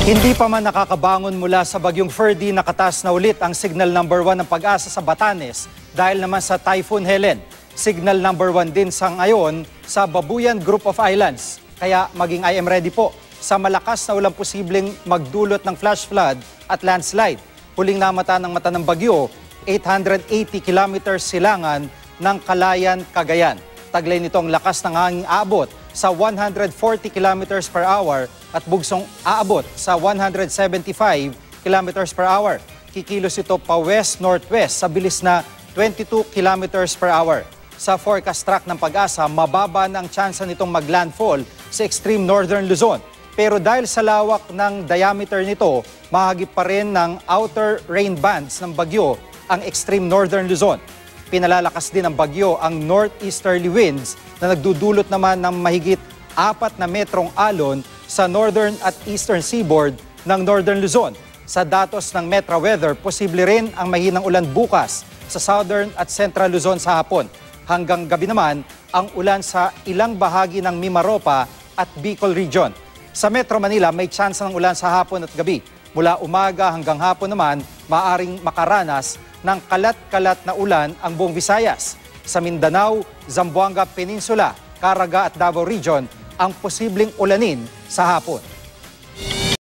Hindi pa man nakakabangon mula sa bagyong Ferdy, nakatas na ulit ang signal number 1 ng Pag-asa sa Batanes dahil naman sa Typhoon Helen. Signal number 1 din sa ngayon sa Babuyan Group of Islands. Kaya maging I am ready po sa malakas na ulang posibleng magdulot ng flash flood at landslide. Huling namata ng mata ng bagyo, 880 kilometers silangan ng Calayan, Cagayan. Taglay nitong lakas ng hanging aabot sa 140 kilometers per hour at bugsong aabot sa 175 kilometers per hour. Kikilos ito pa west-northwest sa bilis na 22 kilometers per hour. Sa forecast track ng Pag-asa, mababa na ang tsansa nitong maglandfall sa extreme northern Luzon. Pero dahil sa lawak ng diameter nito, mahagip pa rin ng outer rain bands ng bagyo ang extreme northern Luzon. Pinalalakas din ng bagyo ang northeasterly winds na nagdudulot naman ng mahigit 4 na metrong alon sa northern at eastern seaboard ng northern Luzon. Sa datos ng Metra Weather, posible rin ang mahinang ulan bukas sa southern at central Luzon sa hapon. Hanggang gabi naman, ang ulan sa ilang bahagi ng Mimaropa at Bicol region. Sa Metro Manila, may chance ng ulan sa hapon at gabi. Mula umaga hanggang hapon naman, maaring makaranas ng kalat-kalat na ulan ang buong Visayas. Sa Mindanao, Zamboanga Peninsula, Caraga at Davao Region, ang posibleng ulanin sa hapon.